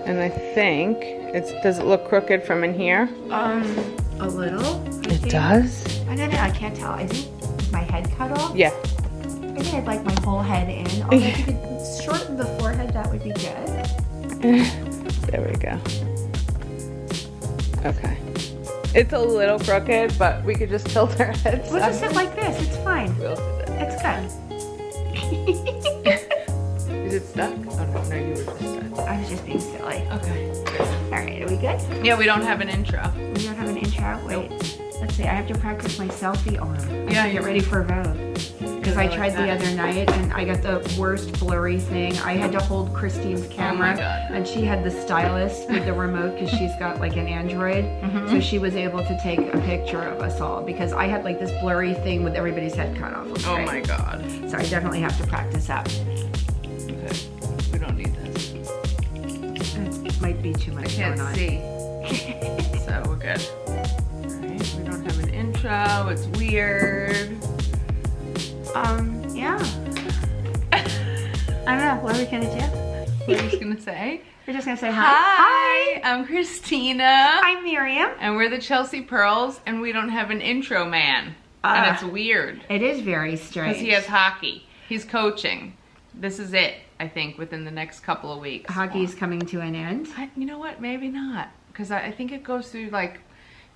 And I think does it look crooked from in here? A little. It does? I don't know, I can't tell. I think my head cut off. Yeah. I think I'd like my whole head in. Although if you could shorten the forehead, that would be good. There we go. Okay. It's a little crooked, but we could just tilt our heads. We'll just sit like this, it's fine. We'll sit there. It's good. Is it stuck? Oh no, you were just stuck. I was just being silly. Okay. Alright, are we good? Yeah, we don't have an intro. We don't have an intro? Wait. Let's see, I have to practice my selfie arm. I Yeah, have to get ready for Vogue. Because I tried the other night and I got the worst blurry thing. I had to hold Christine's camera. Oh my God. And she had the stylus with the remote because she's got like an Android. So she was able to take a picture of us all because I had like this blurry thing with everybody's head cut off. Oh my God. So I definitely have to practice that. Okay. We don't need this. It might be too much going on. I can't see. So we're good. Alright, we don't have an intro. It's weird. Yeah. I don't know. What are we gonna do? What are you just gonna say? We're just gonna say hi. Hi, I'm Christina. I'm Miriam. And we're the Chelsea Purls, and we don't have an intro man. And it's weird. It is very strange. Because he has hockey. He's coaching. This is it, I think, within the next couple of weeks. Hockey's coming to an end. You know what? Maybe not. Because I think it goes through like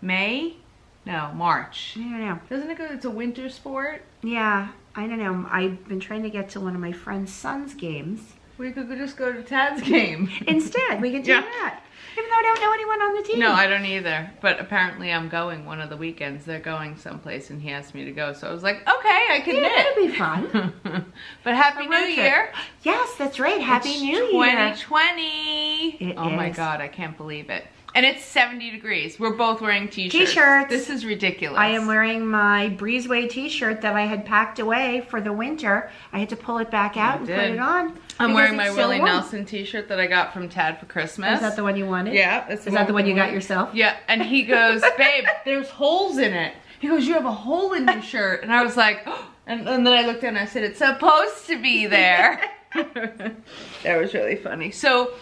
May? No, March. I don't know. Doesn't it go? It's a winter sport? Yeah, I don't know. I've been trying to get to one of my friend's son's games. We could just go to Tad's game. Instead, we could do that. Even though I don't know anyone on the team. No, I don't either. But apparently I'm going one of the weekends. They're going someplace and he asked me to go. So I was like, okay, I can knit. That'll be fun. But Happy New Year. Yes, that's right. Happy New Year. 2020. Oh my God, I can't believe it. And it's 70 degrees. We're both wearing t-shirts. T-shirts. This is ridiculous. I am wearing my Breezway t-shirt that I had packed away for the winter. I had to pull it back out and put it on. I'm wearing my Willie Nelson t-shirt that I got from Tad for Christmas. Is that the one you wanted? Yeah. Is that the one you got yourself? Yeah. And he goes, babe, there's holes in it. He goes, you have a hole in your shirt. And I was like, oh. And then I looked down and I said, it's supposed to be there. That was really funny. So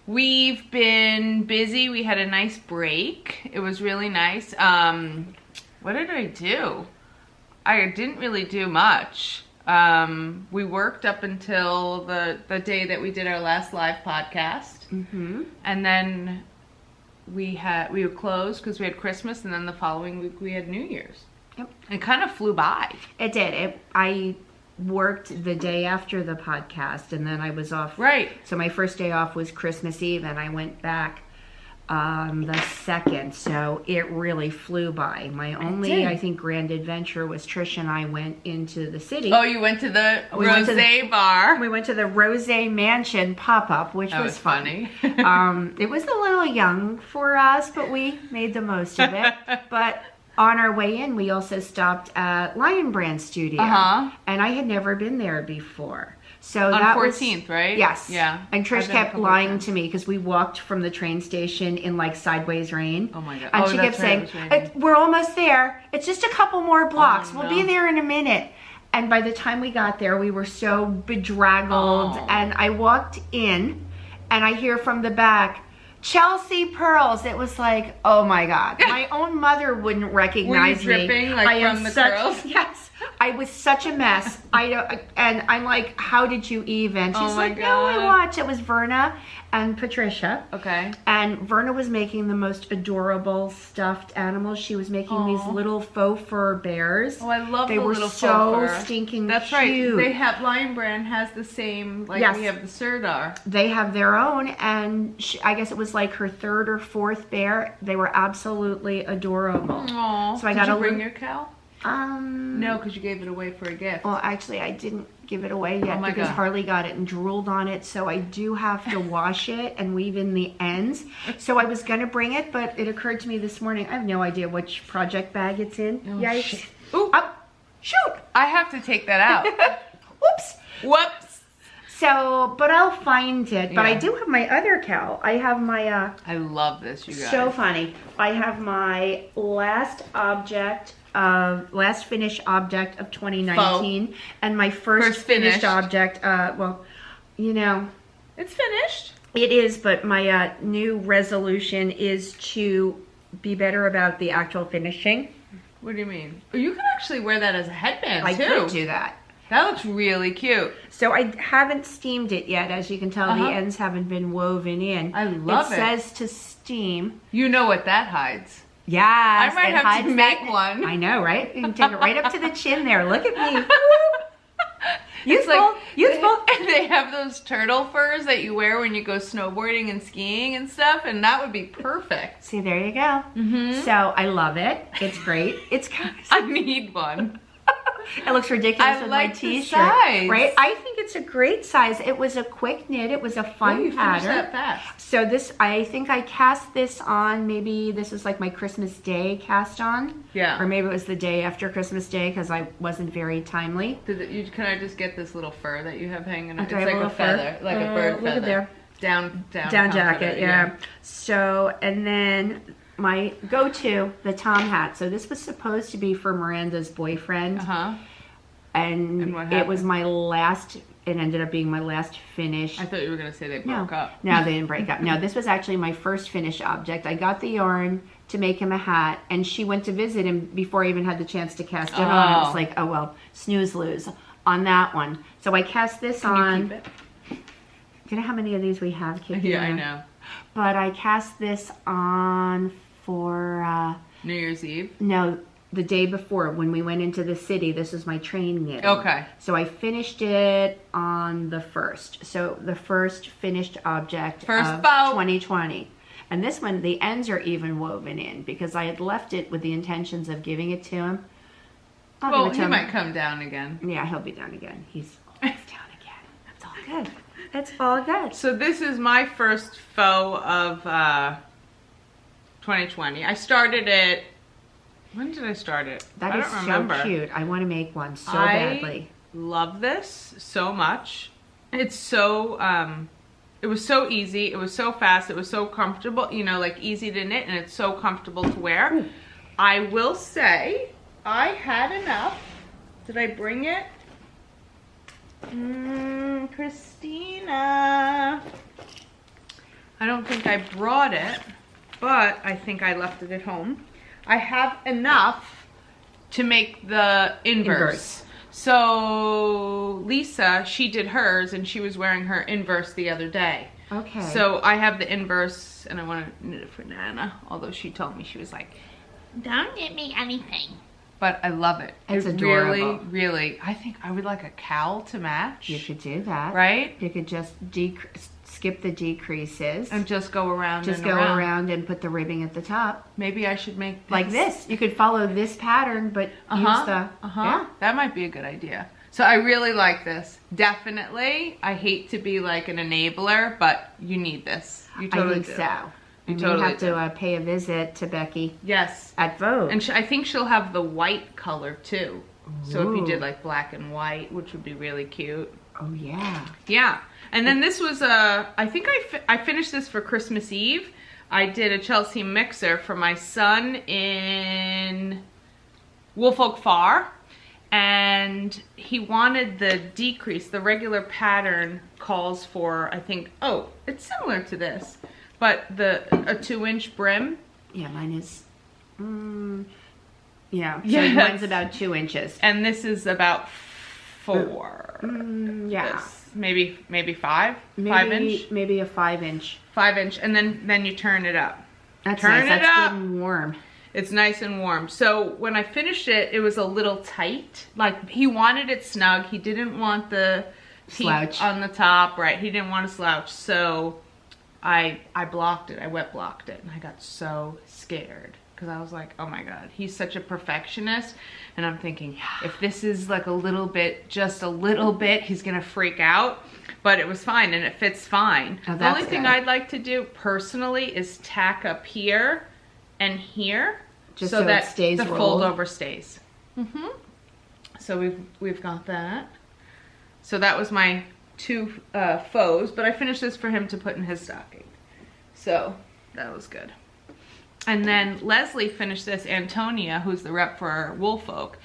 we've been busy. We had a nice break. It was really nice. What did I do? I didn't really do much. We worked up until the day that we did our last live podcast. And then we were closed because we had Christmas, and then the following week we had New Year's. Yep. It kind of flew by. It did. I worked the day after the podcast and then I was off. Right. So my first day off was Christmas Eve and I went back the 2nd. So it really flew by. My only, I think, grand adventure was Trish and I went into the city. Oh, you went to the Rosé bar. We went to the Rosé Mansion pop-up, which was funny. It was a little young for us, but we made the most of it. But on our way in, we also stopped at Lion Brand Studio. And I had never been there before. So on that 14th, right? Yes. Yeah. And Trish kept lying to me because we walked from the train station in like sideways rain. Oh my God. And she kept saying, we're almost there. It's just a couple more blocks. We'll be there in a minute. And by the time we got there, we were so bedraggled. And I walked in and I hear from the back, Chelsea Purls. It was like, oh my God. My own mother wouldn't recognize me. Were you dripping like from the curls? Yes. I was such a mess. And I'm like, how did you even? She's like, no, I watched. It was Verna and Patricia. Okay. And Verna was making the most adorable stuffed animals. She was making these little faux fur bears. Oh, I love the little faux fur. They were so stinking That's cute. right. They have, Lion Brand has the same, like we have the Sourdough. They have their own, and I guess it was like her 3rd or 4th bear. They were absolutely adorable. Aww. So I got Did you bring your cow? No, because you gave it away for a gift. Well, actually, I didn't give it away yet because Harley got it and drooled on it. So I do have to wash it and weave in the ends. So I was going to bring it, but it occurred to me this morning, I have no idea which project bag it's in. Oh, Yikes. shit. Ooh. Shoot. I have to take that out. Whoops. Whoops. So, but I'll find it. But I do have my other cow. I have my... I love this, you guys. So funny. I have my last finished object of 2019 and my first finished object, well, you know, it's finished. It is, but my new resolution is to be better about the actual finishing. What do you mean? You can actually wear that as a headband too. I could do that. That looks really cute. So I haven't steamed it yet. As you can tell, the ends haven't been woven in. I love it. It says to steam. You know what that hides. Yes. I might have to make one. I know, right? You can take it right up to the chin there. Look at me. Youthful, like, youthful. They have those turtle furs that you wear when you go snowboarding and skiing and stuff, and that would be perfect. See, there you go. So I love it. It's great. It's kind of... I need one. It looks ridiculous with like my t-shirt, size. right? I think it's a great size. It was a quick knit. It was a fun you pattern. that fast. So this, I think I cast this on. Maybe this is like my Christmas Day cast on. Yeah. Or maybe it was the day after Christmas Day because I wasn't very timely. Can I just get this little fur that you have hanging? It's like a feather, like a bird feather. Look at there. Down jacket, yeah. So, and then my go-to, the Tom hat. So this was supposed to be for Miranda's boyfriend. And what it happened? was my last, it ended up being my last finish. I thought you were going to say they broke up. No, they didn't break up. No, this was actually my first finished object. I got the yarn to make him a hat, and she went to visit him before I even had the chance to cast it on. I was like, oh well, snooze lose on that one. So I cast this on. Keep it? Do you know how many of these we have, Kiki? Yeah, I know. But I cast this on for... New Year's Eve? No, the day before when we went into the city. This is my train knit. Okay. So I finished it on the 1st. So the first finished object of 2020. And this one, the ends are even woven in because I had left it with the intentions of giving it to him. Well, he might come down again. Yeah, he'll be down again. He's down again. That's all good. That's all good. So this is my first faux of 2020. I started it. When did I start it? That is so cute. I want to make one so badly. I love this so much. It's so, it was so easy. It was so fast. It was so comfortable, you know, like easy to knit, and it's so comfortable to wear. Ooh. I will say I had enough. Did I bring it? Christina. I don't think I brought it, but I think I left it at home. I have enough to make the inverse. So Lisa, she did hers, and she was wearing her inverse the other day. Okay. So I have the inverse, and I want to knit it for Nana, although she told me, she was like, don't knit me anything. But I love it. It's adorable. Really, really, I think I would like a cowl to match. You could do that. Right? You could just skip the decreases. And just go around Just go around and put the ribbing at the top. Maybe I should make this. Like this. You could follow this pattern, but use the... Yeah. That might be a good idea. So I really like this. Definitely. I hate to be like an enabler, but you need this. You totally do. I think so. You totally have to pay a visit to Becky. Yes. At Vogue. And I think she'll have the white color too. Ooh. So if you did like black and white, which would be really cute. Oh yeah. Yeah. And then this was I think I finished this for Christmas Eve. I did a Chelsea mixer for my son in Woolfolk Far. And he wanted the decrease. The regular pattern calls for, I think, oh, it's similar to this. But a 2-inch brim. Yeah, mine is, yeah. So mine's about 2 inches. And this is about 4. Yeah. This. Maybe 5? Maybe, 5 inch? Maybe a 5-inch. 5 inch, and then you turn it up. That's turn nice. it That's up. good and warm. It's nice and warm. So when I finished it, it was a little tight. Like he wanted it snug. He didn't want the slouch on the top, right? He didn't want to slouch. So I blocked it. I wet blocked it, and I got so scared because I was like, oh my god, he's such a perfectionist, and I'm thinking if this is like a little bit, just a little bit, he's gonna freak out. But it was fine, and it fits fine. Oh, the only thing I'd like to do personally is tack up here and here, just so that the rolled. fold over stays. So we've got that. So that was my 2 faux, but I finished this for him to put in his stocking. So that was good. And then Leslie finished this. Antonia, who's the rep for Woolfolk,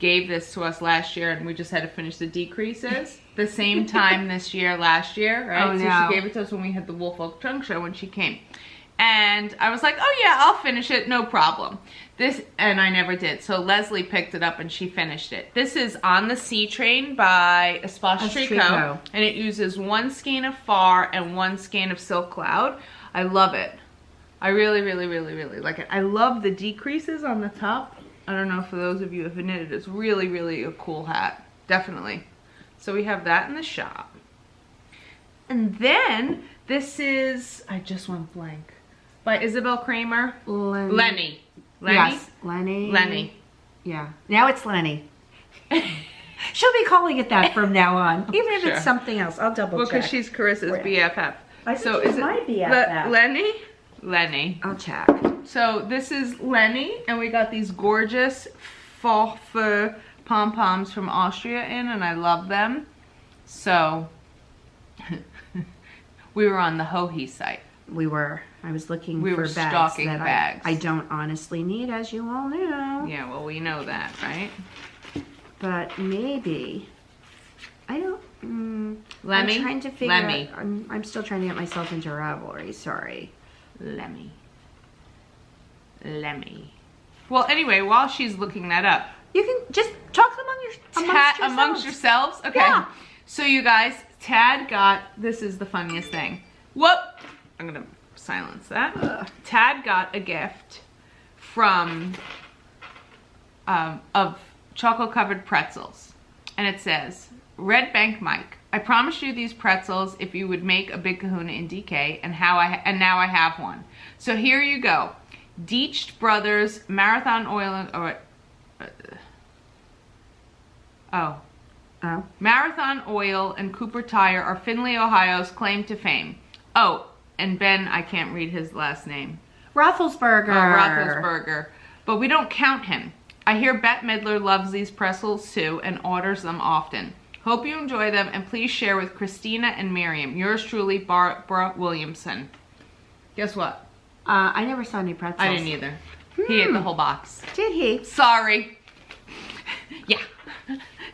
gave this to us last year, and we just had to finish the decreases the same time this year, last year, right? Oh, so no. she gave it to us when we had the Woolfolk Trunk Show when she came. And I was like, oh yeah, I'll finish it, no problem. And I never did. So Leslie picked it up and she finished it. This is On the Sea Train by Espace Tricot. And it uses 1 skein of Far and 1 skein of Silk Cloud. I love it. I really, really, really, really like it. I love the decreases on the top. I don't know for those of you who have knitted, it's really, really a cool hat. Definitely. So we have that in the shop. And then this is, I just went blank, by Isabel Kraemer. Leni. Yes, Leni. Leni. Yeah. Now it's Leni. She'll be calling it that from now on. Even if it's something else. I'll double check. Well, because she's Carissa's BFF. I think she's my BFF. Leni? Leni. I'll check. So this is Leni, and we got these gorgeous faux fur pom-poms from Austria in, and I love them. So we were on the Hohe site. We were. I was looking for bags stalking that bags. I don't honestly need, as you all know. Yeah, well, we know that, right? But maybe. I don't. Lemmy? I'm trying to figure Lemmy. out. I'm still trying to get myself into Ravelry. Sorry. Lemmy. Well, anyway, while she's looking that up, You can just talk amongst yourselves. Okay. Yeah. So you guys, Tad got, this is the funniest thing. Whoop! I'm gonna silence that. Tad got a gift from, of chocolate covered pretzels. And it says, Red Bank Mike, I promised you these pretzels if you would make a big kahuna in DK, and now I have one. So here you go. Deitched Brothers Marathon Oil Marathon Oil and Cooper Tire are Findlay, Ohio's claim to fame. Oh, and Ben, I can't read his last name. Roethlisberger. Roethlisberger. But we don't count him. I hear Bette Midler loves these pretzels too and orders them often. Hope you enjoy them, and please share with Christina and Miriam. Yours truly, Barbara Williamson. Guess what? I never saw any pretzels. I didn't either. He ate the whole box. Did he? Sorry. Yeah.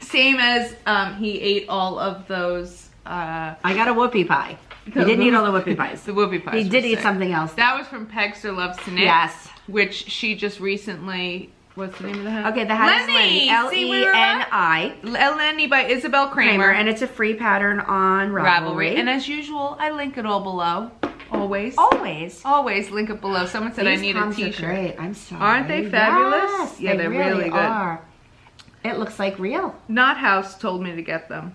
Same as he ate all of those. I got a whoopie pie. He didn't eat all the whoopie pies. The whoopie pies. He did eat something else. That was from Pegster Loves to Knit. Yes. Which she just recently. What's the name of the hat? Okay, the hat is Leni. L-E-N-I. Leni by Isabel Kraemer. And it's a free pattern on Ravelry. And as usual, I link it all below. Always. Always. Always link it below. Someone said These I need a t-shirt. Are great. I'm sorry. Aren't they fabulous? Yes, Yeah, they're really good. Are. It looks like real. Knot House told me to get them.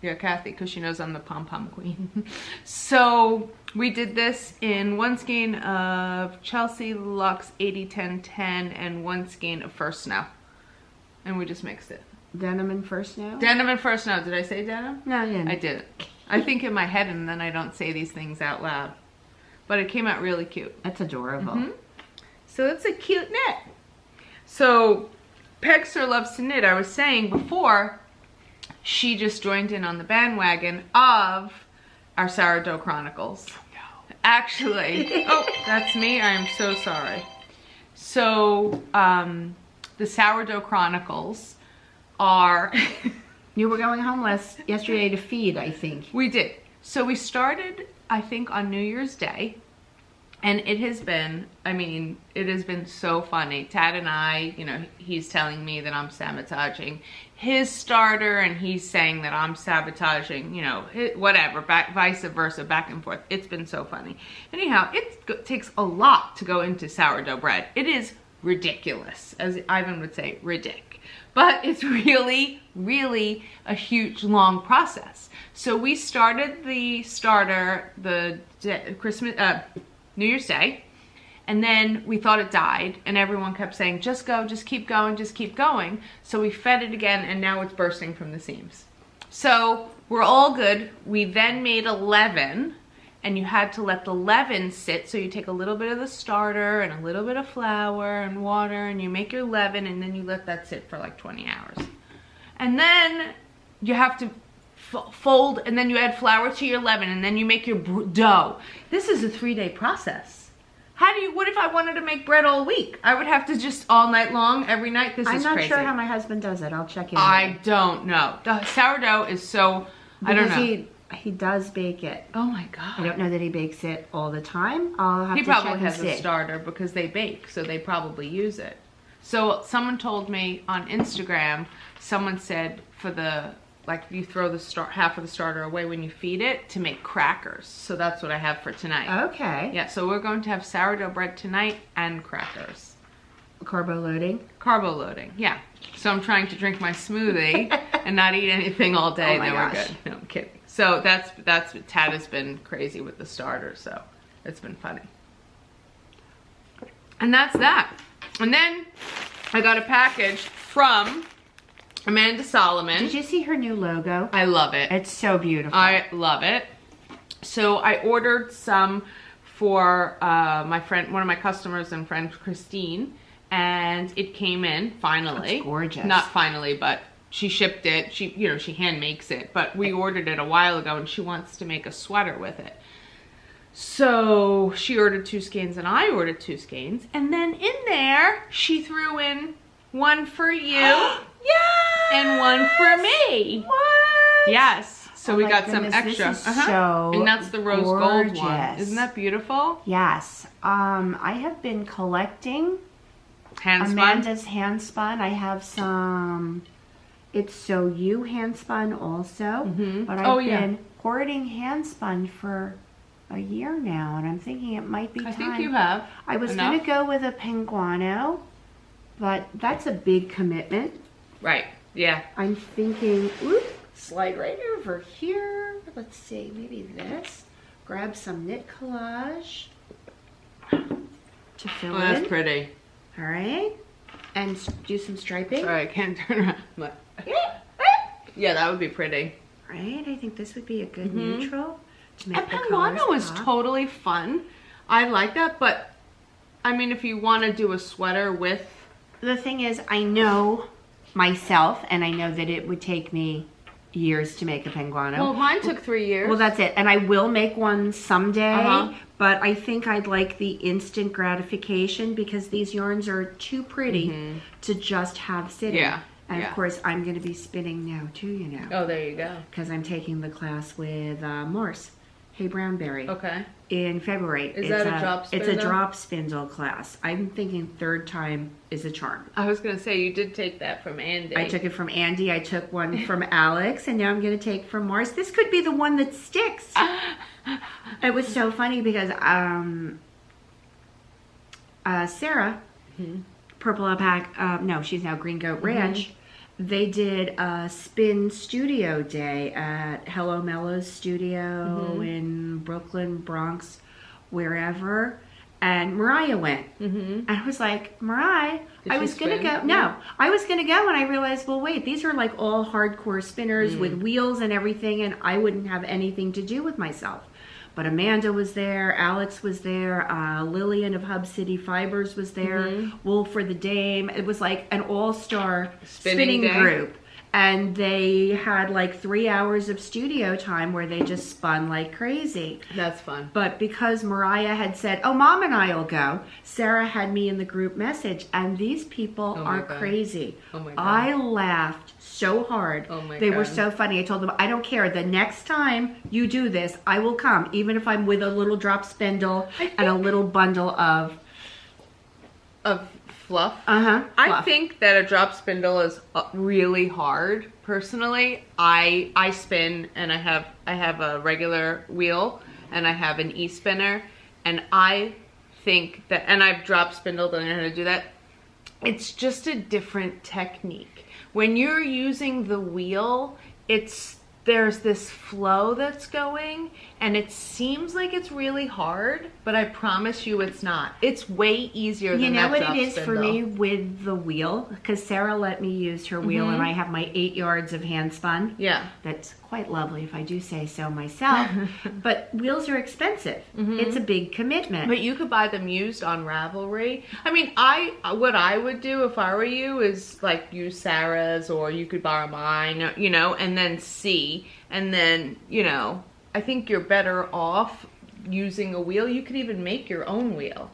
Yeah, Kathy, because she knows I'm the pom-pom queen. So we did this in 1 skein of Chelsea Luxe 80-10-10 and 1 skein of First Snow. And we just mixed it. Denim and First Snow? Denim and First Snow. Did I say denim? No, you didn't. I didn't. I think in my head, and then I don't say these things out loud. But it came out really cute. That's adorable. Mm-hmm. So it's a cute knit. So Pegster Loves to Knit, I was saying before, she just joined in on the bandwagon of our Sourdough Chronicles. No. Actually, oh, that's me. I am so sorry. So the Sourdough Chronicles are... You were going homeless yesterday to feed, I think. We did. So we started, I think, on New Year's Day. And it has been, I mean, it has been so funny. Tad and I, you know, he's telling me that I'm sabotaging his starter, and he's saying that I'm sabotaging, you know, whatever, vice versa, back and forth. It's been so funny. Anyhow, it takes a lot to go into sourdough bread. It is ridiculous, as Ivan would say, ridiculous. But it's really, really a huge, long process. So we started the starter, New Year's Day, and then we thought it died, and everyone kept saying, just go, just keep going, just keep going. So we fed it again, and now it's bursting from the seams. So we're all good. We then made 11, and you had to let the leaven sit. So you take a little bit of the starter and a little bit of flour and water, and you make your leaven, and then you let that sit for like 20 hours. And then you have to fold, and then you add flour to your leaven, and then you make your dough. This is a 3-day process. what if I wanted to make bread all week? I would have to just all night long, every night. This is crazy. I'm not sure how my husband does it. I'll check in. I don't know. The sourdough is so, I don't know. He does bake it. Oh my God. I don't know that he bakes it all the time. I'll have He to check probably has and a see. starter because they bake, so they probably use it. So someone told me on Instagram, someone said for the, like you throw the half of the starter away when you feed it to make crackers. So that's what I have for tonight. Okay. Yeah, so we're going to have sourdough bread tonight and crackers. Carbo loading? Carbo loading, yeah. So I'm trying to drink my smoothie and not eat anything all day. Oh my then gosh. we're good. No, I'm kidding. So that's Tad has been crazy with the starter, so it's been funny. And that's that. And then I got a package from Amanda Solomon. Did you see her new logo? I love it. It's so beautiful. I love it. So I ordered some for my friend, one of my customers and friend, Christine, and it came in finally. It's gorgeous. Not finally, but she shipped it. She, you know, she hand makes it, but we ordered it a while ago, and she wants to make a sweater with it. So she ordered 2 skeins, and I ordered 2 skeins, and then in there she threw in one for you. Yes! And one for me. What? Yes. So Oh we my got goodness, some extra. this is so and that's the rose gorgeous. gold one. Isn't that beautiful? Yes. I have been collecting Hand spun. Amanda's hand spun. I have some It's So You hand spun also. But I've been hoarding hand spun for a year now, and I'm thinking it might be time. I think you have. I was going to go with a Penguano, but that's a big commitment. Right. Yeah. I'm thinking, oop, slide right over here. Let's see, maybe this. Grab some knit collage to fill in. That's pretty. All right. And do some striping. Sorry, I can't turn around. But yeah, that would be pretty. Right. I think this would be a good neutral to make And the colors Penguano was pop. totally fun. I like that, but I mean, if you want to do a sweater with... The thing is, I know myself, and I know that it would take me years to make a Penguano. Well, mine took 3 years. Well, that's it. And I will make one someday, but I think I'd like the instant gratification because these yarns are too pretty to just have sitting. Yeah. And of course, I'm going to be spinning now too, you know. Oh, there you go. Because I'm taking the class with Morse, Hey Brownberry. Okay. In February. Is that a drop spindle? It's a drop spindle class. I'm thinking 3rd time is a charm. I was going to say, you did take that from Andy. I took it from Andy. I took one from Alex. And now I'm going to take from Morse. This could be the one that sticks. It was so funny because Sarah, Purple Alpaca, no, she's now Green Goat Ranch. They did a spin studio day at Hello Mellows studio in Brooklyn, Bronx, wherever. And Mariah went. And I was like, Mariah, I was going to go. No, I was going to go and I realized, well, wait, these are like all hardcore spinners with wheels and everything. And I wouldn't have anything to do with myself. But Amanda was there, Alex was there, Lillian of Hub City Fibers was there, Wolf for the Dame. It was like an all-star spinning group. And they had like 3 hours of studio time where they just spun like crazy. That's fun. But because Mariah had said, oh, Mom and I will go, Sarah had me in the group message. And these people are crazy. Oh my God. I laughed so hard. Oh my God. They were so funny. I told them, I don't care. The next time you do this, I will come. Even if I'm with a little drop spindle and a little bundle of fluff. I think that a drop spindle is really hard. Personally, I spin and I have a regular wheel and I have an e-spinner, and I think that, and I've drop spindled and I know how to do that. It's just a different technique. When you're using the wheel, there's this flow that's going, and it seems like it's really hard, but I promise you it's not. It's way easier than that drop spindle. You know what it is for me with the wheel? Because Sarah let me use her wheel, and I have my 8 yards of hand spun. Yeah. That's quite lovely if I do say so myself. But wheels are expensive. It's a big commitment. But you could buy them used on Ravelry. I mean, what I would do if I were you is like use Sarah's, or you could borrow mine, you know, and then see. And then, you know, I think you're better off using a wheel. You could even make your own wheel.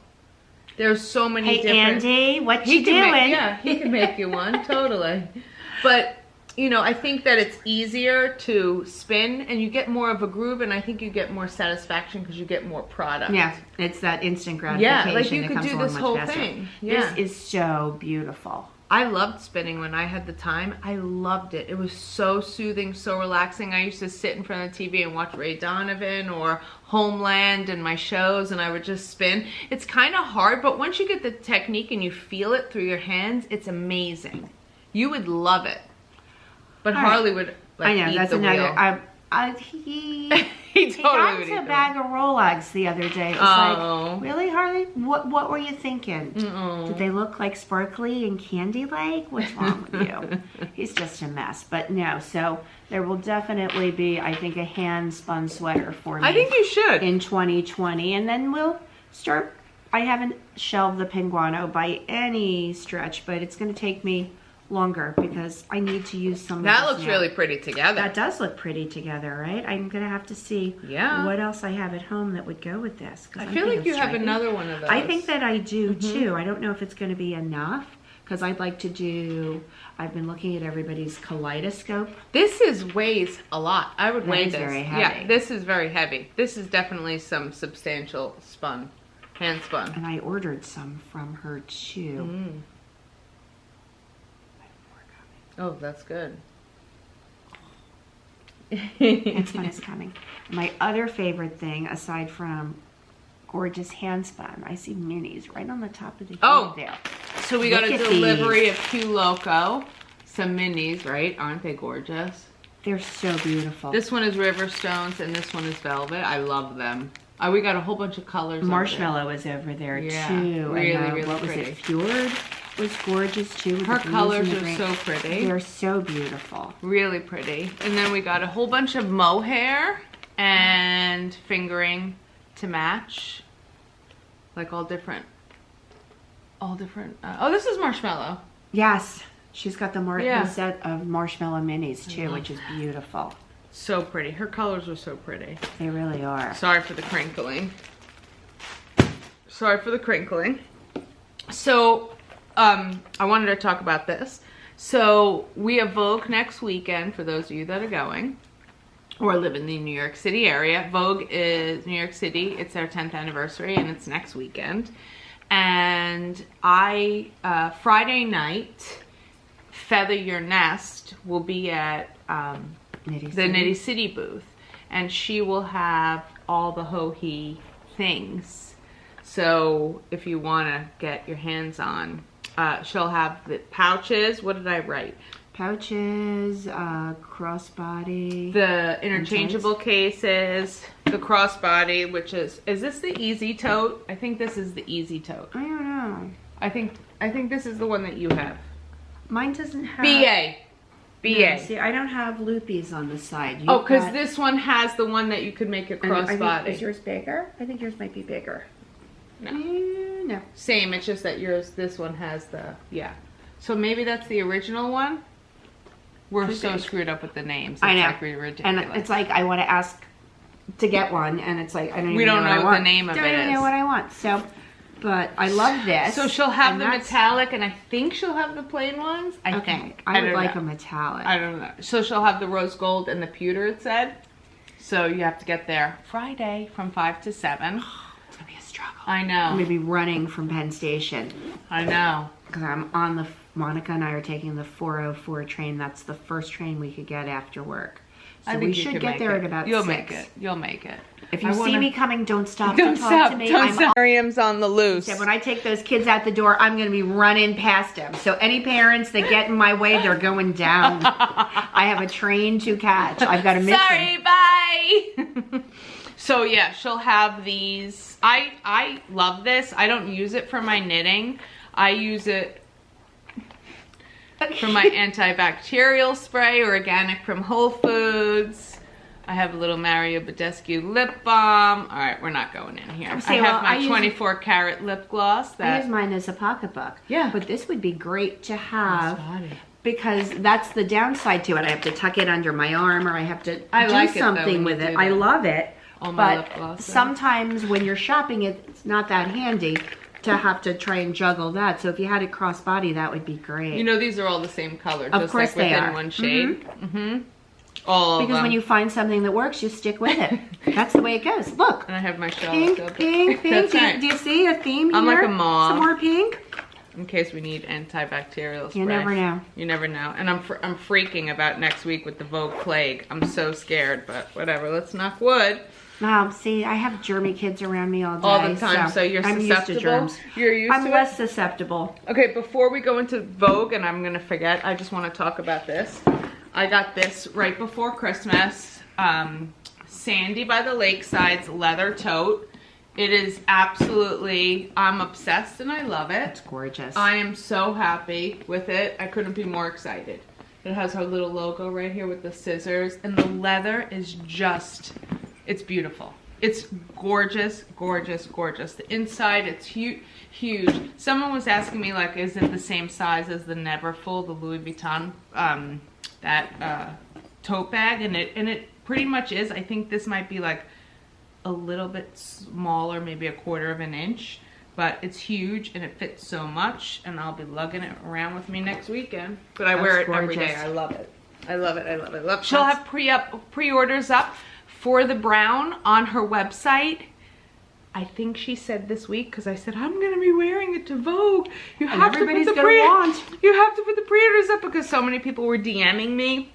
There's so many Hey, different... Andy, what you doing? He can make you one, totally. But, you know, I think that it's easier to spin and you get more of a groove, and I think you get more satisfaction because you get more product. Yeah, it's that instant gratification. Yeah, like you that could comes do along this much whole faster. thing. Yeah. This is so beautiful. I loved spinning when I had the time. I loved it. It was so soothing, so relaxing. I used to sit in front of the TV and watch Ray Donovan or Homeland and my shows, and I would just spin. It's kind of hard, but once you get the technique and you feel it through your hands, it's amazing. You would love it. But Harley would like, I know, eat that's the another. wheel. He He got totally would to eat a the bag of Rolex the other day. It was like, really, Harley? What were you thinking? Did they look like sparkly and candy-like? What's wrong with you? He's just a mess. But no, so there will definitely be, I think, a hand-spun sweater for me. I think you should. In 2020. And then we'll start, I haven't shelved the Pinguano by any stretch, but it's going to take me longer because I need to use some of That this looks now. really pretty together. That does look pretty together, right? I'm gonna have to see what else I have at home that would go with this. I feel like you have another one of those. I think that I do too. I don't know if it's gonna be enough because I'd like to do, I've been looking at everybody's kaleidoscope. This weighs a lot. I would weigh this. Very heavy. Yeah, this is very heavy. This is definitely some substantial spun, hand spun. And I ordered some from her too. Oh, that's good. Next one is coming. My other favorite thing, aside from gorgeous hand spun, I see minis right on the top of the head there. So we got Look a at delivery these. of Q Loco. Some minis, right? Aren't they gorgeous? They're so beautiful. This one is Riverstones and this one is Velvet. I love them. We got a whole bunch of colors. Marshmallow is over there too. Really, and, really what pretty. Was it? Fjord was gorgeous too. With Her the blues colors and the are green. so pretty. They're so beautiful. Really pretty. And then we got a whole bunch of mohair and fingering to match. Like all different. Oh, this is Marshmallow. Yes, she's got the Yeah. set of marshmallow minis too, which is beautiful. So pretty. Her colors are so pretty. They really are. Sorry for the crinkling. Sorry for the crinkling. So, I wanted to talk about this. So, we have Vogue next weekend for those of you that are going or live in the New York City area. Vogue is New York City. It's their 10th anniversary and it's next weekend. And Friday night, Featheryournest will be at the Knitty City booth, and she will have all the ho-he things. So if you want to get your hands on, she'll have the pouches. What did I write? Pouches, crossbody. The interchangeable cases, the crossbody, which is this the easy tote? I think this is the easy tote. I don't know. I think this is the one that you have. Mine doesn't have. BA. No, see, I don't have loopies on the side. Because this one has the one that you could make a crossbody. Is yours bigger? I think yours might be bigger. No. No. Same, it's just that this one has the, So maybe that's the original one? We're so screwed up with the names. It's I know. like ridiculous. And it's like, I want to ask to get one, and it's like, I don't even know We don't know what the name of it Don't even know what I want. So, but I love this. So she'll have the metallic, and I think she'll have the plain ones. I think. I would like a metallic. I don't know. So she'll have the rose gold and the pewter, it said. So you have to get there Friday from 5 to 7. It's going to be a struggle. I know. I'm going to be running from Penn Station. I know. Because I'm on the, Monica and I are taking the 4:04 train. That's the first train we could get after work. So we should get there at about 6. You'll make it. You'll make it. If you see me coming, don't stop Don't to talk stop. to me. Don't stop. Miriam's on the loose. When I take those kids out the door, I'm going to be running past them. So any parents that get in my way, they're going down. I have a train to catch. I've got a mission. Sorry, bye. So yeah, she'll have these. I love this. I don't use it for my knitting. I use it for my antibacterial spray, organic from Whole Foods. I have a little Mario Badescu lip balm. All right, we're not going in here. I have my 24 karat lip gloss. I use mine as a pocketbook. Yeah. But this would be great to have because that's the downside to it. I have to tuck it under my arm or I have to do something with it. I love it. But sometimes when you're shopping, it's not that handy. to have to try and juggle that. So if you had it crossbody, that would be great. You know, these are all the same color, of just course like within they are. one shade. All of because them. when you find something that works, you stick with it. That's the way it goes. Look. And I have my shell. Pink, pink, pink. That's right. Do you see a theme here? I'm like a mauve. Some more pink. In case we need antibacterial spray. You never know. You never know. And I'm freaking about next week with the Vogue plague. I'm so scared, but whatever. Let's knock wood. See, I have germy kids around me all day. All the time, so you're I'm susceptible? used to germs. You're used to I'm it? less susceptible. Okay, before we go into Vogue, and I'm gonna forget, I just want to talk about this. I got this right before Christmas. Sandy by the Lakeside's leather tote. It is absolutely, I'm obsessed and I love it. It's gorgeous. I am so happy with it. I couldn't be more excited. It has her little logo right here with the scissors, and the leather is just, it's beautiful. It's gorgeous, gorgeous, gorgeous. The inside, it's huge. Someone was asking me, like, is it the same size as the Neverfull, the Louis Vuitton, tote bag? And it pretty much is. I think this might be like a little bit smaller, maybe a quarter of an inch, but it's huge and it fits so much, and I'll be lugging it around with me next weekend. But I wear it every day. I love it. I love it. I love it. I love it. She'll have pre-orders up for the brown on her website. I think she said this week, because I said I'm gonna be wearing it to Vogue. You have to put the pre-orders up, because so many people were DMing me.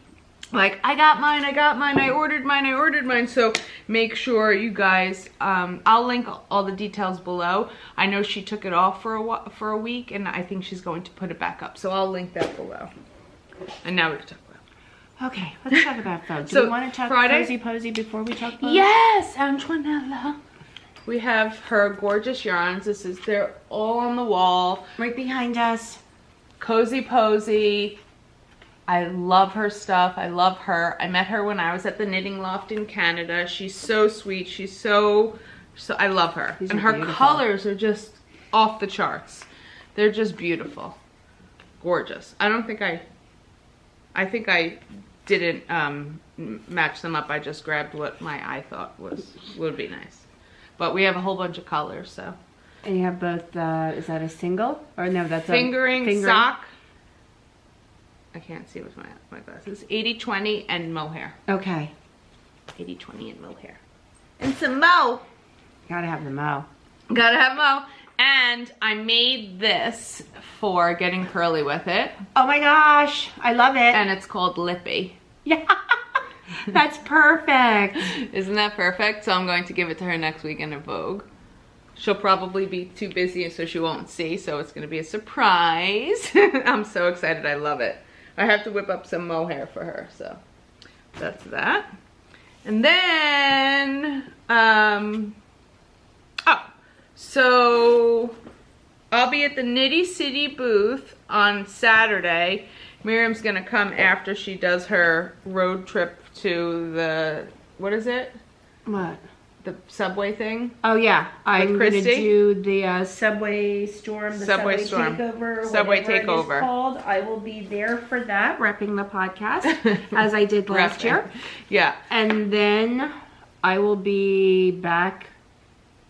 Like, I got mine, I ordered mine. So make sure you guys, I'll link all the details below. I know she took it off for a week, and I think she's going to put it back up. So I'll link that below. And now we can talk about. Okay, let's talk about Vogue. Do we want to talk Cozy Posy before we talk Vogue? Yes, Antoinella. We have her gorgeous yarns. They're all on the wall. Right behind us. Cozy Posy. I love her stuff. I love her. I met her when I was at the Knitting Loft in Canada. She's so sweet. She's so I love her. And her colors are just off the charts. They're just beautiful. Gorgeous. I think I didn't match them up. I just grabbed what my eye thought would be nice. But we have a whole bunch of colors, so. And you have both, is that a single? Or no, that's fingering sock. I can't see with my glasses. 80-20 and mohair. Okay. 80-20 and mohair. And some mo. Gotta have the mo. Gotta have mo. And I made this for getting curly with it. Oh my gosh, I love it. And it's called Lippy. Yeah, that's perfect. Isn't that perfect? So I'm going to give it to her next weekend at Vogue. She'll probably be too busy, so she won't see, so it's gonna be a surprise. I'm so excited, I love it. I have to whip up some mohair for her, so that's that. And then, so I'll be at the Knitty City booth on Saturday. Miriam's gonna come after she does her road trip to the, what is it? What? The subway thing? Oh yeah, I'm gonna Christy? do the subway storm, the subway storm. takeover, Subway whatever takeover. it is called. I will be there for that, repping the podcast as I did last year. Yeah. And then I will be back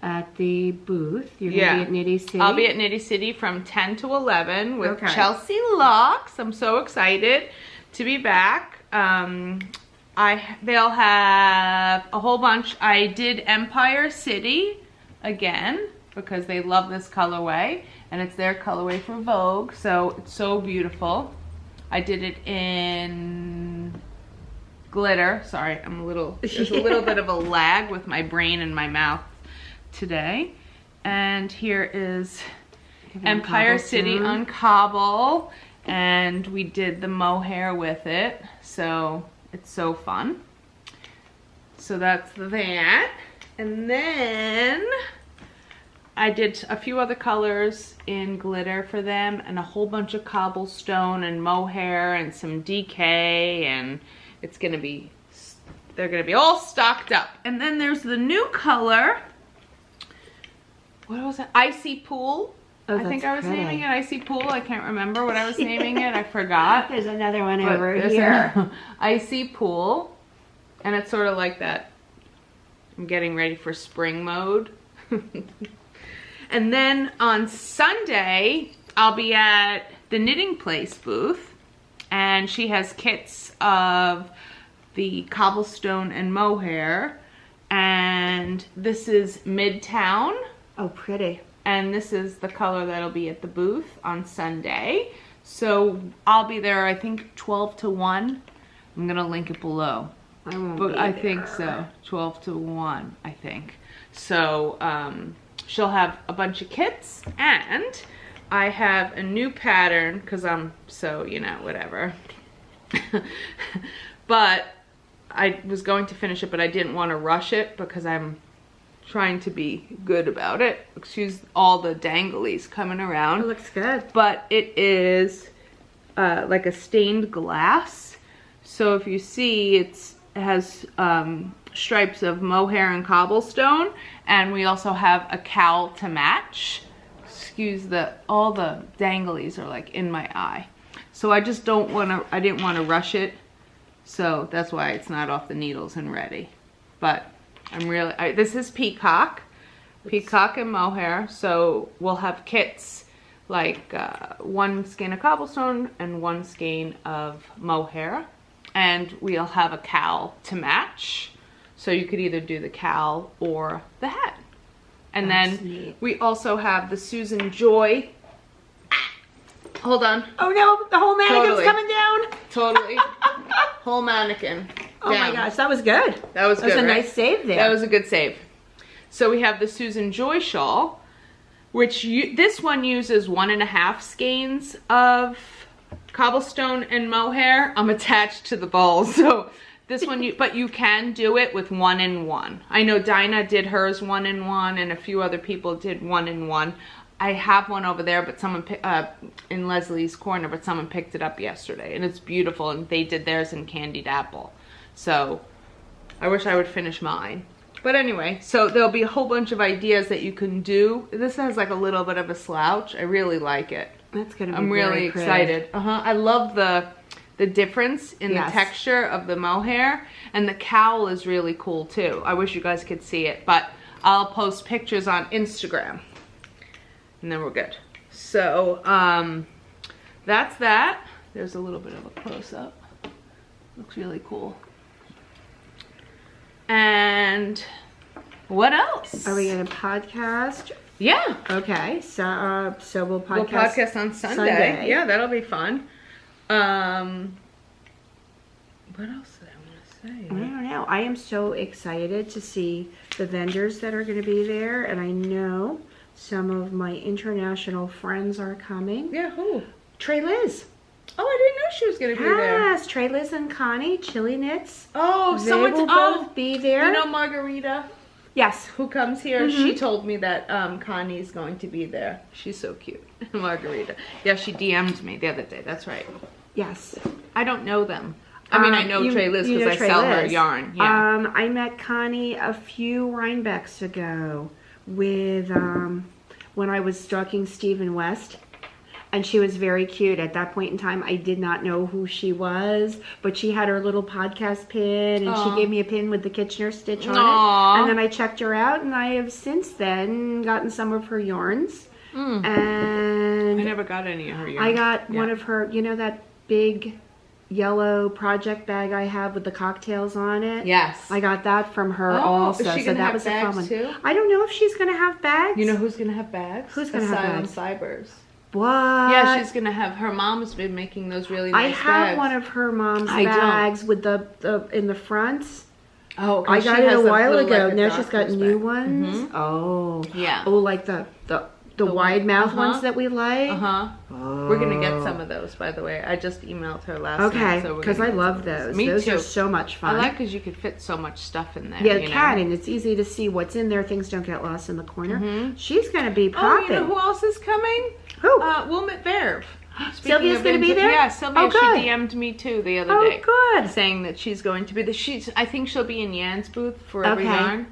at the booth. You're gonna be at Knitty City. I'll be at Knitty City from 10 to 11 with Chelsea Luxe. I'm so excited to be back. They'll have a whole bunch. I did Empire City again because they love this colorway, and it's their colorway for Vogue, so it's so beautiful. I did it in glitter. Sorry, there's a little bit of a lag with my brain and my mouth today. And here is Empire City on cobble, and we did the mohair with it, so it's so fun. So that's that. And then I did a few other colors in glitter for them, and a whole bunch of cobblestone and mohair and some DK, and they're gonna be all stocked up. And then there's the new color. What was it? Icy Pool. Oh, I think I was naming it Icy Pool. I can't remember what I was naming it. I forgot. There's another one over here. Icy Pool. And it's sort of like that. I'm getting ready for spring mode. And then on Sunday, I'll be at the Knitting Place booth, and she has kits of the cobblestone and mohair, and this is Midtown. Oh, pretty. And this is the color that'll be at the booth on Sunday. So I'll be there, I think 12 to 1. I'm gonna link it below. I won't But be I there. think so, 12 to 1, I think. So she'll have a bunch of kits, and I have a new pattern, because I'm so, you know, whatever. But I was going to finish it, but I didn't want to rush it because I'm trying to be good about it. Excuse all the danglies coming around. It looks good. But it is like a stained glass. So if you see, it has stripes of mohair and cobblestone, and we also have a cowl to match. Excuse all the danglies are like in my eye. So I just don't want to, I didn't want to rush it. So that's why it's not off the needles and ready. But I'm really, this is peacock and mohair. So we'll have kits like 1 skein of cobblestone and 1 skein of mohair. And we'll have a cowl to match. So you could either do the cowl or the hat. And That's then neat. we also have the Susan Joy. Hold on. Oh no, the whole mannequin's Totally. coming down. Totally. Whole mannequin. Oh my down. gosh, that was good. That was good, a right? nice save there. That was a good save. So we have the Susan Joy shawl, which this one uses 1.5 skeins of cobblestone and mohair. I'm attached to the ball, so this one, but you can do it with 1 in 1. I know Dinah did hers 1 in 1, and a few other people did 1 in 1. I have one over there, but someone in Leslie's corner, but someone picked it up yesterday, and it's beautiful. And they did theirs in candied apple. So I wish I would finish mine. But anyway, so there'll be a whole bunch of ideas that you can do. This has like a little bit of a slouch. I really like it. That's gonna be I'm really very pretty. excited. I love the difference in Yes. the texture of the mohair, and the cowl is really cool too. I wish you guys could see it, but I'll post pictures on Instagram. And then we're good. So that's that. There's a little bit of a close-up. Looks really cool. And what else? Are we gonna podcast? Yeah. Okay, so we'll podcast. We'll podcast on Sunday. Yeah, that'll be fun. What else did I want to say? I don't know. I am so excited to see the vendors that are going to be there, and I know some of my international friends are coming. Yeah, who? Trey Liz. Oh, I didn't know she was going to be there. Yes, Trey Liz and Connie, Chili Knits. Oh, They someone's will both be there. You know Margarita, Yes. who comes here? She told me that Connie's going to be there. She's so cute. Margarita. Yeah, she DM'd me the other day. That's right. Yes. I don't know them. I mean, I know you- Trey Liz you because know I Trey sell her Liz. yarn. Yeah. I met Connie a few Rhinebecks ago with when I was stalking Stephen West, and she was very cute. At that point in time, I did not know who she was, but she had her little podcast pin, and Aw. she gave me a pin with the Kitchener stitch on Aw. it. And then I checked her out, and I have since then gotten some of her yarns. And I never got any of her yarn. I got one of her, you know that big yellow project bag I have with the cocktails on it? Yes. I got that from her Oh, also. is she So gonna that have was a fun bags one. too? I don't know if she's gonna have bags. You know who's going to have bags? Who's gonna have Asylum bags? Cybers. what? Yeah, she's going to have, her mom's been making those really I nice have bags. one of her mom's I don't. bags with the in the fronts. Oh, okay. I She got it has a while little, ago. like, a Now she's got doctor's new bag. ones. Oh. Yeah. Oh, like the wide mouth ones that we like. Uh-huh. Oh. We're going to get some of those, by the way. I just emailed her last night. Okay, so we're because gonna I get love some of those. Me Those too. are so much fun. I like because you could fit so much stuff in there. Yeah, you it know? can, and it's easy to see what's in there. Things don't get lost in the corner. She's going to be Oh, popping. you know who else is coming? Who? Wilmette Verve. Speaking Sylvia's of gonna be Vintage- there? Yeah, Sylvia. Oh, She good. DM'd me too the other Oh, day. good. Saying that she's going to be I think she'll be in Yan's booth for every Okay. yarn.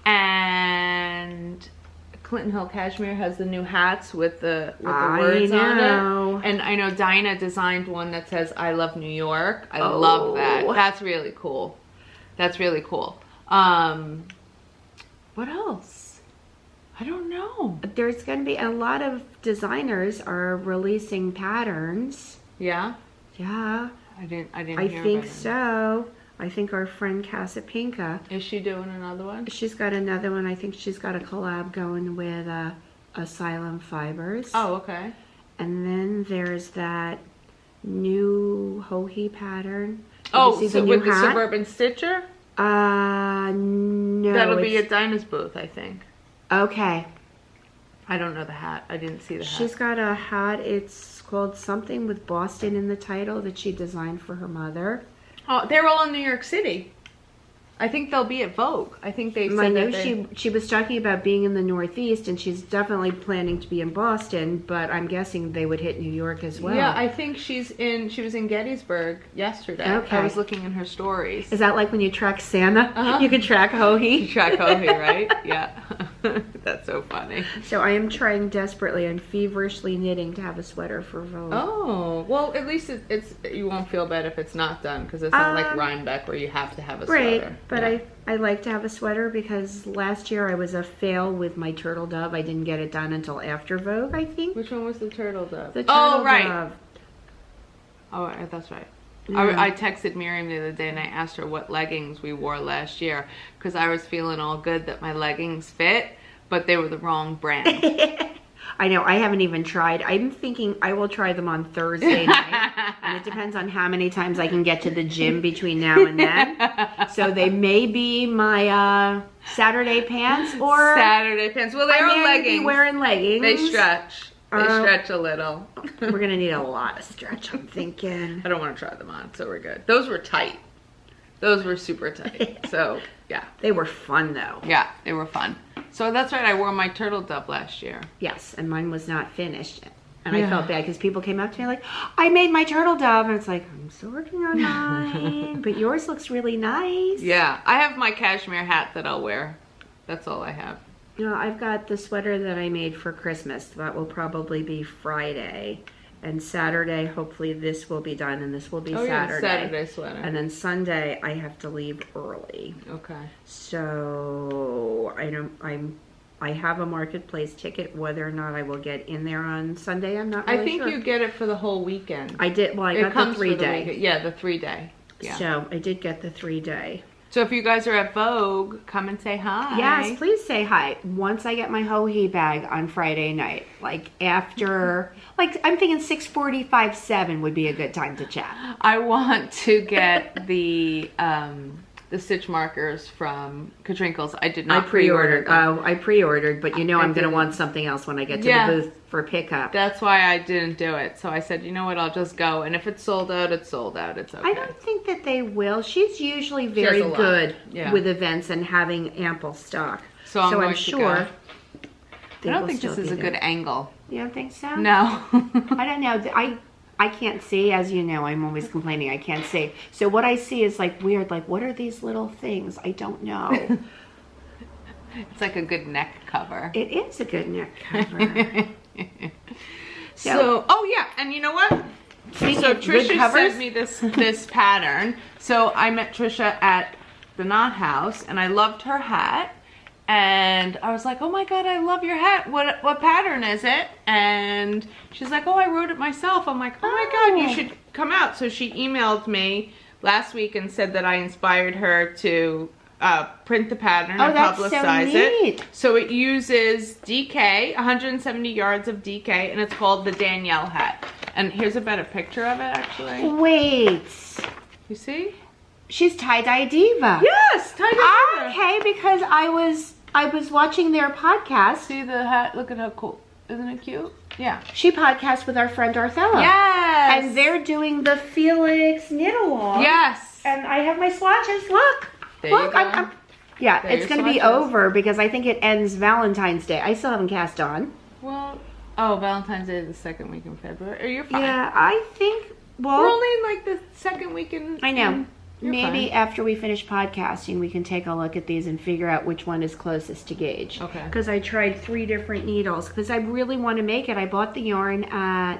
And Clinton Hill Cashmere has the new hats with the words on know. it. And I know Dinah designed one that says "I love New York." I Oh. love that. That's really cool. That's really cool. What else? I don't know. There's going to be a lot of designers are releasing patterns. Yeah? Yeah. I didn't I think so. I think our friend Casapinka. Is she doing another one? She's got another one. I think she's got a collab going with Asylum Fibers. Oh, okay. And then there's that new Hohi pattern. Oh, so with the Suburban Stitcher? No. That'll be at Dinah's booth, I think. Okay. I don't know the hat. I didn't see the hat. She's got a hat. It's called something with Boston in the title that she designed for her mother. Oh, they're all in New York City. I think they'll be at Vogue. I think they said I know she was talking about being in the Northeast, and she's definitely planning to be in Boston, but I'm guessing they would hit New York as well. Yeah, I think she was in Gettysburg yesterday. Okay. I was looking in her stories. Is that like when you track Santa? You can track Hohi? You track Hohi, right? Yeah. That's so funny. So I am trying desperately and feverishly knitting to have a sweater for Vogue. Oh, well, at least it's you won't feel bad if it's not done, because it's not like Rhinebeck where you have to have a sweater. Right, but yeah. I like to have a sweater because last year I was a fail with my turtle dove. I didn't get it done until after Vogue, I think. Which one was the turtle dove? The turtle dove. Oh, that's right. Yeah. I texted Miriam the other day and I asked her what leggings we wore last year, because I was feeling all good that my leggings fit, but they were the wrong brand. I know, I haven't even tried. I'm thinking I will try them on Thursday night. And it depends on how many times I can get to the gym between now and then. So they may be my Saturday pants or... Saturday pants. Well, they are leggings. Be wearing leggings. They stretch. They stretch a little. We're going to need a lot of stretch, I'm thinking. I don't want to try them on, so we're good. Those were tight. Those were super tight. So, yeah. They were fun, though. Yeah, they were fun. So that's right, I wore my turtle dove last year. Yes, and mine was not finished. And I felt bad because people came up to me like, I made my turtle dove. And it's like, I'm still working on mine. But yours looks really nice. Yeah, I have my cashmere hat that I'll wear. That's all I have. You know, I've got the sweater that I made for Christmas. That will probably be Friday. And Saturday, hopefully this will be done, and this will be Saturday. Yeah, Saturday sweater. And then Sunday, I have to leave early. Okay. So I have a marketplace ticket. Whether or not I will get in there on Sunday, I'm not really I think sure. you get it for the whole weekend. I did. Well, I got the 3-day. Yeah, the 3-day. Yeah. So I did get the 3-day. So if you guys are at Vogue, come and say hi. Yes, please say hi. Once I get my Hohi bag on Friday night, like after, like I'm thinking 6:45, 7 would be a good time to chat. I want to get the stitch markers from Chronicles. I did not pre-order. Oh, I pre-ordered, but you know I'm going to want something else when I get to the booth for pickup. That's why I didn't do it. So I said, you know what, I'll just go. And if it's sold out, it's sold out. It's okay. I don't think that they will. She's usually very good with events and having ample stock. So I'm sure. I don't think this is a good angle. You don't think so? No. I don't know. I can't see, as you know, I'm always complaining I can't see. So what I see is like weird, like what are these little things? I don't know. It's like a good neck cover. It is a good neck cover. So, oh yeah, and you know what? So Trisha sent me this pattern. So I met Trisha at the Knot House, and I loved her hat. And I was like, oh my God, I love your hat. What pattern is it? And she's like, oh, I wrote it myself. I'm like, oh my God, you should come out. So she emailed me last week and said that I inspired her to print the pattern and publicize it. So it uses DK, 170 yards of DK, and it's called the Danielle hat. And here's a better picture of it, actually. Wait. You see? She's Tie-Dye Diva. Yes, Tie-Dye Diva. Okay, because I was watching their podcast. See the hat? Look at how cool. Isn't it cute? Yeah. She podcasts with our friend Arthella. Yes. And they're doing the Felix knit along. Yes. And I have my swatches. Look. There Look. you go. Yeah, it's going to be over because I think it ends Valentine's Day. I still haven't cast on. Well, Valentine's Day is the second week in February. You're fine. Yeah, I think, well. We're only in like the second week in. I know. Maybe fine. After we finish podcasting, we can take a look at these and figure out which one is closest to gauge. Okay. Because I tried 3 different needles because I really want to make it. I bought the yarn at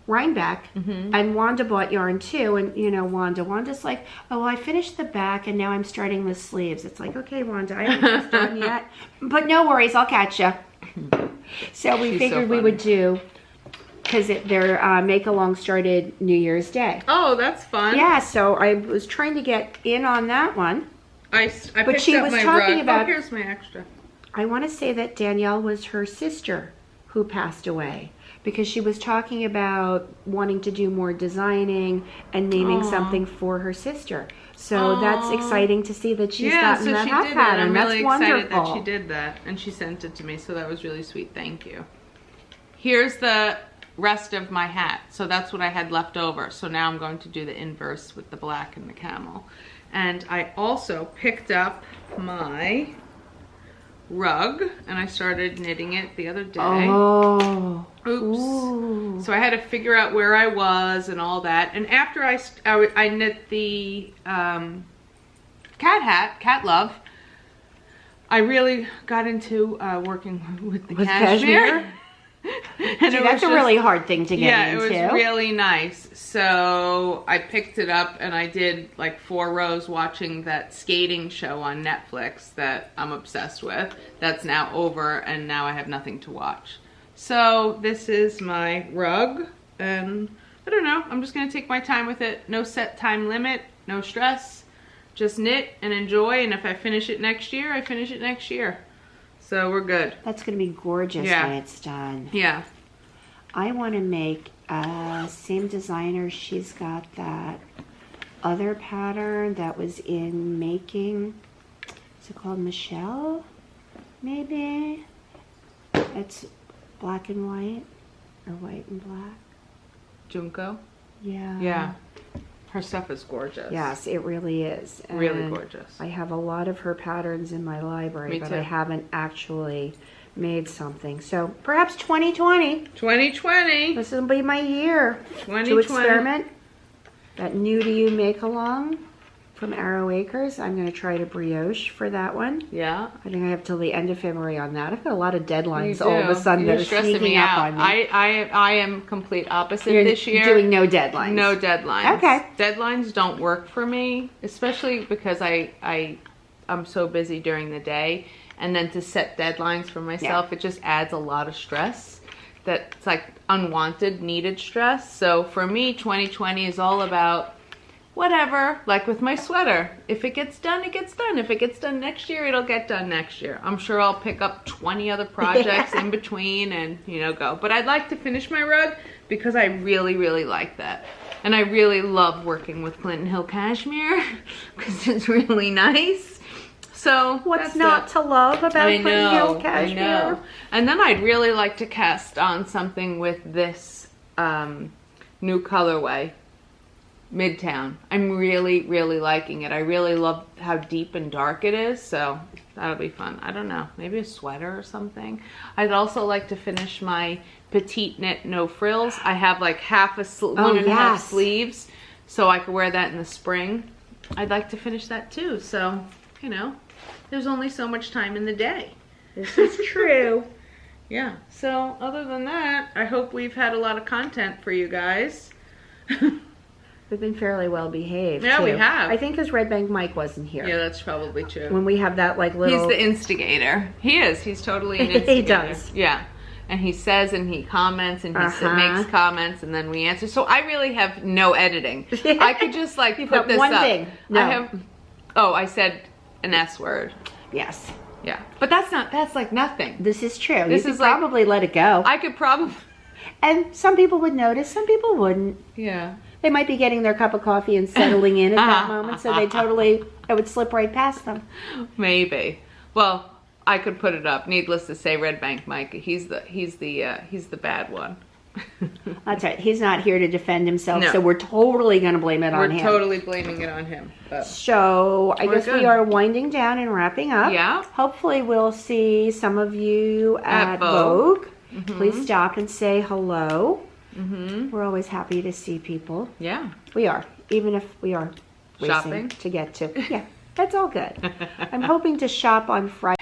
Rhinebeck, and Wanda bought yarn too. And you know, Wanda's like, oh, well, I finished the back and now I'm starting the sleeves. It's like, okay, Wanda, I haven't cast on yet, but no worries, I'll catch you. So we figured we would do, because their make-along started New Year's Day. Oh, that's fun. Yeah, so I was trying to get in on that one. I but picked she up was my talking rug. about. Oh, here's my extra. I want to say that Danielle was her sister who passed away, because she was talking about wanting to do more designing and naming something for her sister. So that's exciting to see that she's gotten that hat pattern. I'm really excited wonderful. that she did that, and she sent it to me, so that was really sweet. Thank you. Here's the rest of my hat. So that's what I had left over. So now I'm going to do the inverse with the black and the camel. And I also picked up my rug, and I started knitting it the other day. Oh. Oops. Ooh. So I had to figure out where I was and all that. And after I knit the cat love, I really got into working with the cashmere. And that's a really hard thing to get into. Yeah, it was really nice. So I picked it up and I did like 4 rows watching that skating show on Netflix that I'm obsessed with. That's now over, and now I have nothing to watch. So this is my rug, and I don't know, I'm just gonna take my time with it. No set time limit, no stress. Just knit and enjoy, and if I finish it next year, I finish it next year. So we're good. That's going to be gorgeous when it's done. Yeah. I want to make, same designer, she's got that other pattern that was in making, is it called Michelle? Maybe? It's black and white, or white and black. Junko? Yeah. Yeah. Her stuff is gorgeous. Yes, it really is. And really gorgeous. I have a lot of her patterns in my library, but I haven't actually made something. So perhaps 2020. 2020. This will be my year 2020. to experiment. That new to you make along from Arrow Acres. I'm going to try to brioche for that one. Yeah. I think I have till the end of February on that. I've got a lot of deadlines all of a sudden that are sneaking up on me. I am complete opposite this year. Doing no deadlines. No deadlines. Okay. Deadlines don't work for me, especially because I'm so busy during the day, and then to set deadlines for myself, it just adds a lot of stress. That's like unwanted, needed stress. So for me, 2020 is all about whatever, like with my sweater. If it gets done, it gets done. If it gets done next year, it'll get done next year. I'm sure I'll pick up 20 other projects in between and, go. But I'd like to finish my rug because I really, really like that. And I really love working with Clinton Hill Cashmere because it's really nice. So what's not to love about Clinton Hill Cashmere? I know. And then I'd really like to cast on something with this new colorway. Midtown. I'm really, really liking it. I really love how deep and dark it is, so that'll be fun. I don't know, maybe a sweater or something. I'd also like to finish my petite knit no frills. I have like one and a half sleeves, so I could wear that in the spring. I'd like to finish that too, so, there's only so much time in the day. This is true. Yeah, so other than that, I hope we've had a lot of content for you guys. We've been fairly well behaved. Yeah, too. we have. I think because Red Bank Mike wasn't here. Yeah, that's probably true. When we have that little... He's the instigator. He is. He's totally an instigator. He does. Yeah. And he says and he comments and he makes comments and then we answer. So I really have no editing. I could just like put this one up. Thing. No. I said an S word. Yes. Yeah. But that's like nothing. This is true. This you is could probably let it go. I could probably... And some people would notice, some people wouldn't. Yeah. They might be getting their cup of coffee and settling in at that moment, so it would slip right past them. Maybe. Well, I could put it up. Needless to say, Red Bank Mike, he's the bad one. That's right. He's not here to defend himself, No. so we're totally going to blame it on him. We're totally blaming it on him. But so I guess we are winding down and wrapping up. Yeah. Hopefully we'll see some of you at Vogue. Mm-hmm. Please stop and say hello. Mm-hmm. We're always happy to see people. Yeah. We are, even if we are shopping to get to. Yeah, that's all good. I'm hoping to shop on Friday.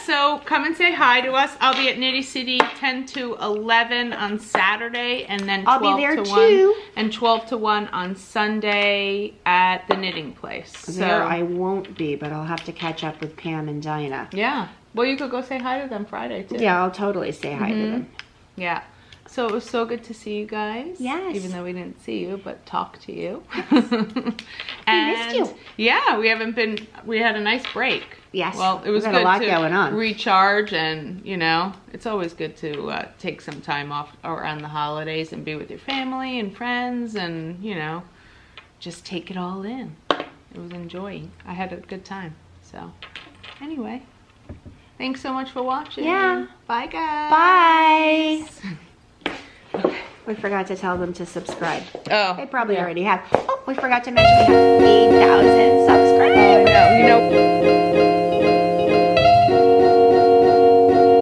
So come and say hi to us. I'll be at Knitty City 10 to 11 on Saturday, and then 12 I'll be there to too. 1 and 12 to 1 on Sunday at the knitting place. There I won't be, but I'll have to catch up with Pam and Dinah. Yeah. Well, you could go say hi to them Friday too. Yeah, I'll totally say hi to them. Yeah. So it was so good to see you guys. Yes. Even though we didn't see you, but talk to you. We missed you. Yeah, we had a nice break. Yes. Well, it was we good got a lot to going on. recharge, and you know, it's always good to take some time off around the holidays and be with your family and friends, and you know, just take it all in. It was enjoying. I had a good time. So, anyway, thanks so much for watching. Yeah. Bye, guys. Bye. We forgot to tell them to subscribe. Oh. They probably already have. Oh, we forgot to mention we have 8,000 subscribers. Oh, no. You know.